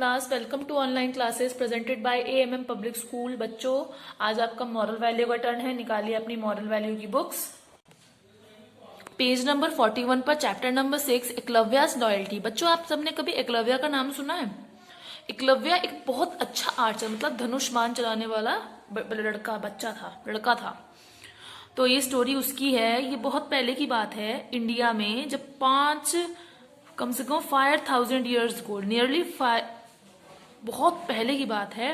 Class, welcome to online classes presented by AMM public school. बच्चों, आज आपका moral value का टर्न है। निकालिए अपनी मॉरल वैल्यू की बुक्स। पेज नंबर 41 पर चैप्टर नंबर 6 एकलव्यास लॉयल्टी। बच्चों, आप सबने कभी एकलव्या का नाम सुना है? एकलव्या एक बहुत अच्छा आर्चर, मतलब धनुष बाण चलाने वाला लड़का था। तो ये स्टोरी उसकी है। ये बहुत पहले की बात है, इंडिया में, जब कम से कम 5000 ईयर्स को, नियरली बहुत पहले की बात है।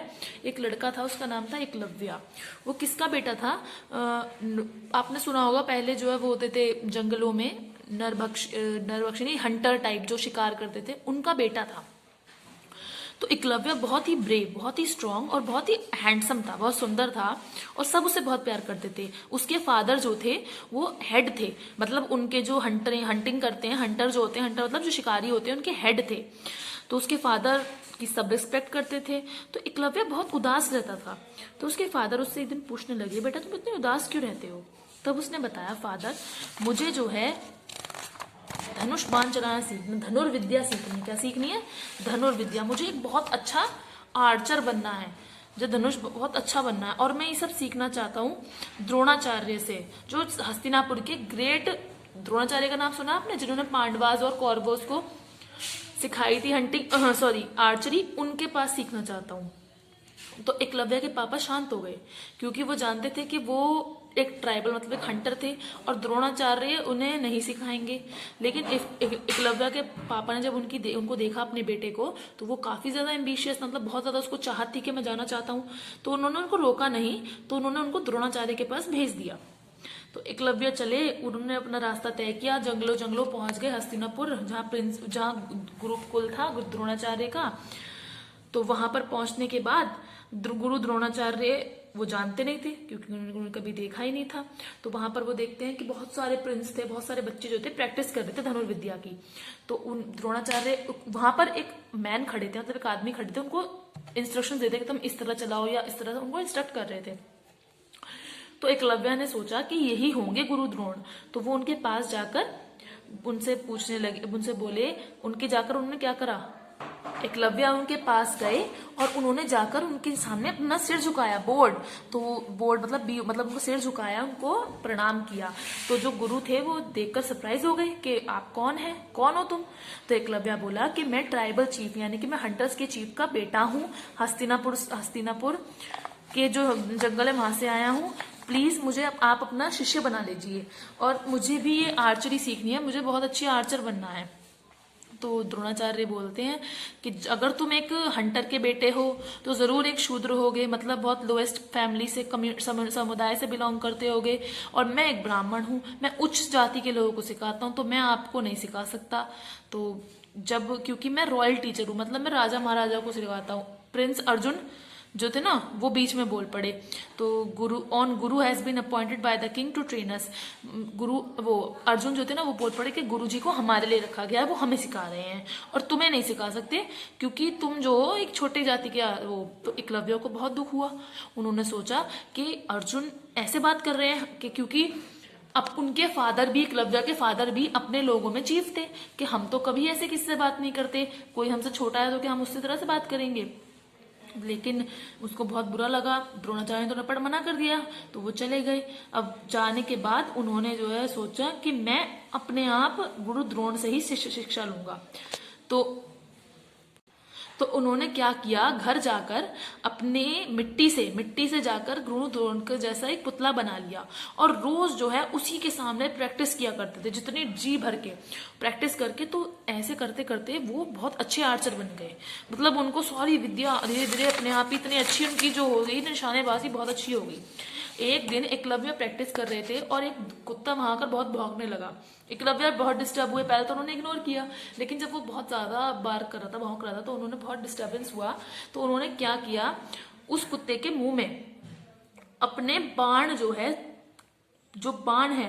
एक लड़का था, उसका नाम था एकलव्या। वो किसका बेटा था? आपने सुना होगा, पहले जो है वो होते थे जंगलों में नरभक्षी हंटर टाइप, जो शिकार करते थे, उनका बेटा था। तो एकलव्य बहुत ही ब्रेव, बहुत ही स्ट्रांग और बहुत ही हैंडसम था, बहुत सुंदर था और सब उसे बहुत प्यार करते थे। उसके फादर जो थे वो हेड थे, मतलब उनके जो हंटिंग करते हैं, हंटर जो होते हैं, हंटर मतलब जो शिकारी होते हैं, उनके हेड थे। तो उसके फादर की सब रिस्पेक्ट करते थे। तो एकलव्य बहुत उदास रहता था। तो उसके फादर उससे एक दिन पूछने लगे, बेटा तुम इतने उदास क्यों रहते हो? तब उसने बताया, फादर मुझे जो है धनुष बाण चलाना सीखना, धनुर्विद्या सीखनी। क्या सीखनी है? धनुर्विद्या। मुझे एक बहुत अच्छा आर्चर बनना है, जो धनुष बहुत अच्छा बनना है, और मैं ये सब सीखना चाहता हूँ द्रोणाचार्य से, जो हस्तिनापुर के ग्रेट। द्रोणाचार्य का नाम सुना आपने, जिन्होंने पांडवास और कौरवों को सिखाई थी आर्चरी, उनके पास सीखना चाहता हूँ। तो एकलव्य के पापा शांत हो गए, क्योंकि वो जानते थे कि वो एक ट्राइबल, मतलब एक हंटर थे और द्रोणाचार्य उन्हें नहीं सिखाएंगे। लेकिन एकलव्य के पापा ने जब उनको देखा, अपने बेटे को, तो वो काफी ज्यादा एम्बिशियस, मतलब बहुत ज्यादा उसको चाहत थी कि मैं जाना चाहता हूँ। तो उन्होंने उनको रोका नहीं, तो उन्होंने उनको द्रोणाचार्य के पास भेज दिया। तो एकलव्य चले, उन्होंने अपना रास्ता तय किया, जंगलों जंगलों पहुंच गए हस्तिनापुर, जहाँ गुरुकुल था द्रोणाचार्य का। तो वहां पर पहुंचने के बाद गुरु द्रोणाचार्य वो जानते नहीं थे, क्योंकि उन्होंने कभी देखा ही नहीं था। तो वहां पर वो देखते हैं कि बहुत सारे प्रिंस थे, बहुत सारे बच्चे जो थे प्रैक्टिस कर रहे थे धनुर्विद्या की। तो उन द्रोणाचार्य, वहां पर एक मैन खड़े थे, मतलब एक आदमी खड़े थे, उनको इंस्ट्रक्शन देते कि तुम इस तरह चलाओ या इस तरह, उनको इंस्ट्रक्ट कर रहे थे। तो एकलव्य ने सोचा कि यही होंगे गुरु द्रोण। तो वो उनके पास जाकर उनसे पूछने लगे, उनसे बोले, उनके जाकर उन्होंने क्या करा, एकलव्य उनके पास गए और उन्होंने जाकर उनके सामने अपना सिर झुकाया, तो बोर्ड मतलब उनको सिर झुकाया, उनको प्रणाम किया। तो जो गुरु थे वो देखकर सरप्राइज हो गए कि आप कौन हो तुम? तो एकलव्य बोला कि मैं ट्राइबल चीफ, यानी कि मैं हंटर्स के चीफ का बेटा हूँ, हस्तिनापुर के जो जंगल है वहां से आया हूँ। प्लीज मुझे आप अपना शिष्य बना लीजिए, और मुझे भी ये आर्चरी सीखनी है, मुझे बहुत अच्छी आर्चर बनना है। तो द्रोणाचार्य बोलते हैं कि अगर तुम एक हंटर के बेटे हो तो जरूर एक शूद्र होगे, मतलब बहुत लोएस्ट फैमिली से, समुदाय से बिलोंग करते होगे, और मैं एक ब्राह्मण हूँ, मैं उच्च जाति के लोगों को सिखाता हूँ, तो मैं आपको नहीं सिखा सकता। तो क्योंकि मैं रॉयल टीचर हूँ, मतलब मैं राजा महाराजा को सिखाता हूँ। प्रिंस अर्जुन जो थे ना, वो बीच में बोल पड़े। तो guru has been appointed by the king to train us. Arjun जो थे ना, वो बोल पड़े कि गुरु जी को हमारे लिए रखा गया है, वो हमें सिखा रहे हैं और तुम्हें नहीं सिखा सकते, क्योंकि तुम जो हो एक छोटी जाति के वो। तो एकलव्य को बहुत दुख हुआ। उन्होंने सोचा कि अर्जुन ऐसे बात कर रहे हैं कि, क्योंकि अब उनके फादर भी, एकलव्य के फादर भी अपने लोगों में चीफ थे, कि हम तो कभी ऐसे किसी से बात नहीं करते, कोई हमसे छोटा है तो क्या हम उससे तरह से बात करेंगे। लेकिन उसको बहुत बुरा लगा, द्रोणाचार्य ने तो रपट मना कर दिया, तो वो चले गए। अब जाने के बाद उन्होंने जो है सोचा कि मैं अपने आप गुरु द्रोण से ही शिक्षा लूंगा। तो उन्होंने क्या किया, घर जाकर अपने मिट्टी से जाकर गुरु द्रोण का जैसा एक पुतला बना लिया, और रोज जो है उसी के सामने प्रैक्टिस किया करते थे, जितनी जी भर के प्रैक्टिस करके। तो ऐसे करते करते वो बहुत अच्छे आर्चर बन गए, मतलब उनको सारी विद्या धीरे धीरे अपने आप ही इतनी अच्छी उनकी जो हो गई, निशानेबाजी बहुत अच्छी हो गई। एक दिन एकलव्य प्रैक्टिस कर रहे थे और एक कुत्ता वहां आकर बहुत भौंकने लगा। एकलव्य बहुत डिस्टर्ब हुए, पहले तो उन्होंने इग्नोर किया, लेकिन जब वो बहुत ज्यादा बार्क कर रहा था, भौंक रहा था, तो उन्होंने बहुत डिस्टर्बेंस हुआ। तो उन्होंने क्या किया, उस कुत्ते के मुंह में अपने बाण जो बाण है,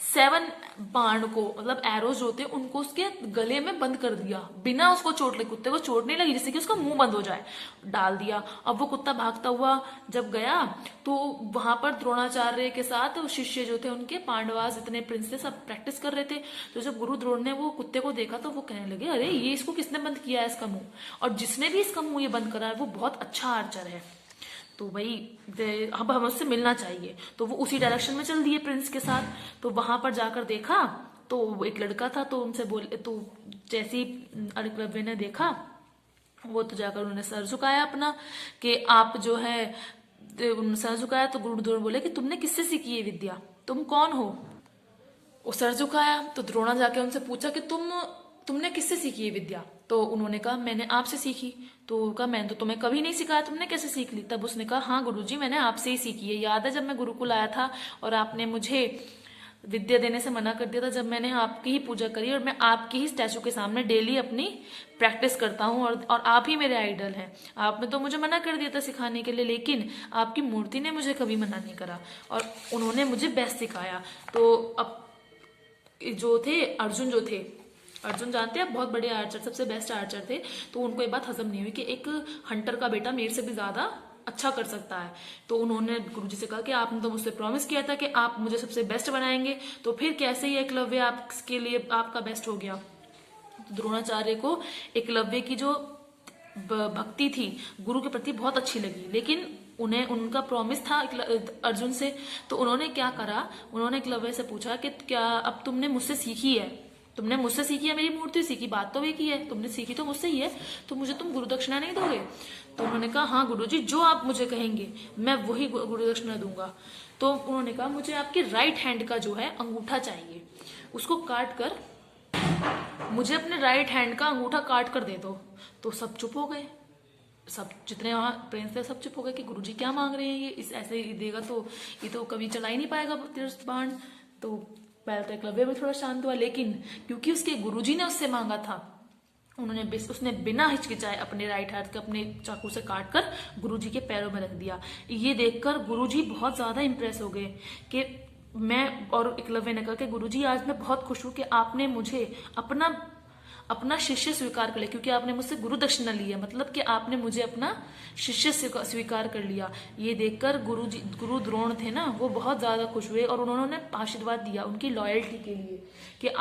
7 बाण को, मतलब एरोज जो होते हैं उनको उसके गले में बंद कर दिया, बिना उसको चोट लगी, कुत्ते को चोट नहीं लगी, जिससे कि उसका मुंह बंद हो जाए, डाल दिया। अब वो कुत्ता भागता हुआ जब गया तो वहां पर द्रोणाचार्य के साथ शिष्य जो थे उनके, पांडवास जितने प्रिंस थे सब प्रैक्टिस कर रहे थे। तो जब गुरु द्रोण ने वो कुत्ते को देखा तो वो कहने लगे, अरे ये इसको किसने बंद किया है इसका मुंह, और जिसने भी इसका मुंह ये बंद करा है वो बहुत अच्छा आर्चर है, तो भाई अब हम उससे मिलना चाहिए। तो वो उसी डायरेक्शन में चल दिए प्रिंस के साथ। तो वहां पर जाकर देखा तो वो एक लड़का था, तो उनसे बोले, तो जैसे ही एकलव्य ने देखा वो तो जाकर उन्होंने सर झुकाया अपना कि आप जो है, उन्होंने सर झुकाया तो गुरु द्रोण बोले कि तुमने किससे सीखी ये विद्या, तुम कौन हो। वो सर झुकाया तो द्रोणा जाके उनसे पूछा कि तुमने किससे सीखी ये विद्या। तो उन्होंने कहा मैंने आपसे सीखी। तो कहा मैंने तो तुम्हें कभी नहीं सिखाया, तुमने कैसे सीख ली। तब उसने कहा हाँ गुरुजी मैंने आपसे ही सीखी है, याद है जब मैं गुरुकुल आया था और आपने मुझे विद्या देने से मना कर दिया था, जब मैंने आपकी ही पूजा करी और मैं आपकी ही स्टैचू के सामने डेली अपनी प्रैक्टिस करता हूँ और आप ही मेरे आइडल हैं। आपने तो मुझे मना कर दिया था सिखाने के लिए, लेकिन आपकी मूर्ति ने मुझे कभी मना नहीं करा और उन्होंने मुझे बेस्ट सिखाया। तो अब जो थे अर्जुन जानते हैं, बहुत बड़े आर्चर, सबसे बेस्ट आर्चर थे। तो उनको ये बात हजम नहीं हुई कि एक हंटर का बेटा मेरे से भी ज्यादा अच्छा कर सकता है। तो उन्होंने गुरुजी से कहा कि आपने तो मुझसे प्रॉमिस किया था कि आप मुझे सबसे बेस्ट बनाएंगे, तो फिर कैसे ये एकलव्य आपके लिए आपका बेस्ट हो गया। तो द्रोणाचार्य को एकलव्य की जो भक्ति थी गुरु के प्रति बहुत अच्छी लगी, लेकिन उन्हें उनका प्रॉमिस था अर्जुन से। तो उन्होंने क्या करा, उन्होंने एकलव्य से पूछा कि क्या अब तुमने मुझसे सीखी है, तुमने मुझसे सीखी है, मेरी मूर्ति सीखी, बात तो एक ही है, तुमने सीखी तो मुझसे ही है, तो मुझे तुम गुरु दक्षिणा नहीं दोगे। तो उन्होंने कहा हाँ गुरुजी जो आप मुझे कहेंगे मैं वही गुरु दक्षिणा दूंगा। तो उन्होंने कहा मुझे आपके राइट हैंड का जो है अंगूठा चाहिए, उसको काट कर मुझे अपने राइट हैंड का अंगूठा काट कर दे दो। तो सब चुप हो गए, सब जितने वहां प्रिंस थे सब चुप हो गए कि गुरुजी क्या मांग रहे हैं, ये इस ऐसे ही देगा तो ये तो कभी चला ही नहीं पाएगा तीर्थ बाण। तो पहले तो एकलव्य भी थोड़ा शांत हुआ, लेकिन क्योंकि उसके गुरुजी ने उससे मांगा था, उसने बिना हिचकिचाए अपने राइट हाथ के अपने चाकू से काटकर गुरुजी के पैरों में रख दिया। ये देखकर गुरुजी बहुत ज्यादा इंप्रेस हो गए कि मैं, और एकलव्य ने कहा कि गुरुजी आज मैं बहुत खुश हूं कि आपने मुझे अपना शिष्य स्वीकार कर लिया, क्योंकि आपने मुझसे गुरु दक्षिणा ली है, मतलब कि आपने मुझे अपना शिष्य स्वीकार कर लिया। ये देखकर गुरु द्रोण थे ना, वो बहुत ज्यादा खुश हुए और उन्होंने आशीर्वाद दिया उनकी लॉयल्टी के लिए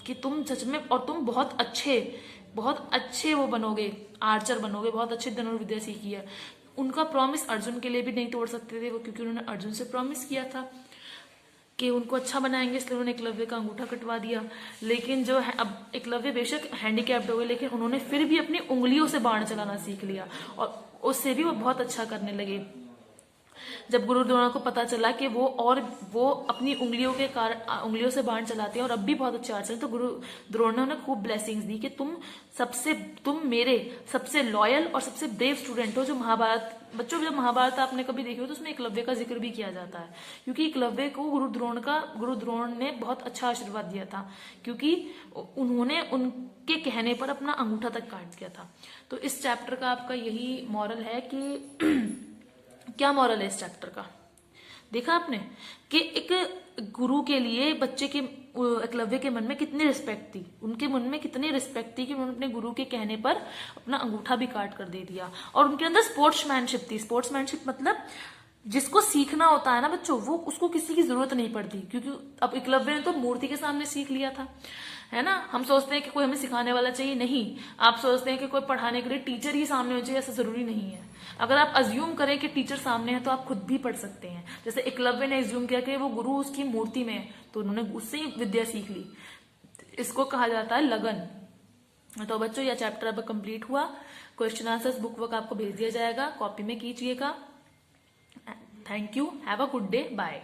कि तुम सच में, और तुम बहुत अच्छे वो बनोगे, आर्चर बनोगे, बहुत अच्छे धनुर्विद्या सीखी है। उनका प्रॉमिस अर्जुन के लिए भी नहीं तोड़ सकते थे वो, क्योंकि उन्होंने अर्जुन से प्रॉमिस किया था कि उनको अच्छा बनाएंगे, इसलिए उन्होंने एकलव्य का अंगूठा कटवा दिया। लेकिन जो है, अब एकलव्य बेशक हैंडीकैप्ड हो गए, लेकिन उन्होंने फिर भी अपनी उंगलियों से बाण चलाना सीख लिया और उससे भी वो बहुत अच्छा करने लगे। जब गुरु द्रोण को पता चला कि वो अपनी उंगलियों से बाण चलाते हैं और अब भी बहुत अच्छे आर्चर हैं, तो गुरु द्रोण ने उन्हें खूब ब्लेसिंग्स दी कि तुम मेरे सबसे लॉयल और सबसे ब्रेव स्टूडेंट हो। जो महाभारत, बच्चों जब महाभारत आपने कभी देखी हो तो उसमें एकलव्य का जिक्र भी किया जाता है, क्योंकि एकलव्य को गुरु द्रोण ने बहुत अच्छा आशीर्वाद दिया था, क्योंकि उन्होंने उनके कहने पर अपना अंगूठा तक काट दिया था। तो इस चैप्टर का आपका यही मॉरल है कि क्या मॉरल है इस चैप्टर का, देखा आपने कि एक गुरु के लिए बच्चे के, एकलव्य के मन में कितनी रिस्पेक्ट थी, उनके मन में कितनी रिस्पेक्ट थी कि उन्होंने अपने गुरु के कहने पर अपना अंगूठा भी काट कर दे दिया। और उनके अंदर स्पोर्ट्समैनशिप थी। स्पोर्ट्समैनशिप मतलब जिसको सीखना होता है ना बच्चों, वो उसको किसी की जरूरत नहीं पड़ती, क्योंकि अब एकलव्य ने तो मूर्ति के सामने सीख लिया था, है ना। हम सोचते हैं कि कोई हमें सिखाने वाला चाहिए, नहीं, आप सोचते हैं कि कोई पढ़ाने के लिए टीचर ही सामने हो चाहिए, ऐसा जरूरी नहीं है। अगर आप अज्यूम करें कि टीचर सामने है तो आप खुद भी पढ़ सकते हैं। जैसे एकलव्य ने अज्यूम किया कि वो गुरु उसकी मूर्ति में है, तो उन्होंने उससे ही विद्या सीख ली। इसको कहा जाता है लगन। तो बच्चों यह चैप्टर अब कंप्लीट हुआ। क्वेश्चन आंसर्स बुक वर्क आपको भेज दिया जाएगा, कॉपी में कीजिएगा। Thank you, have a good day, bye.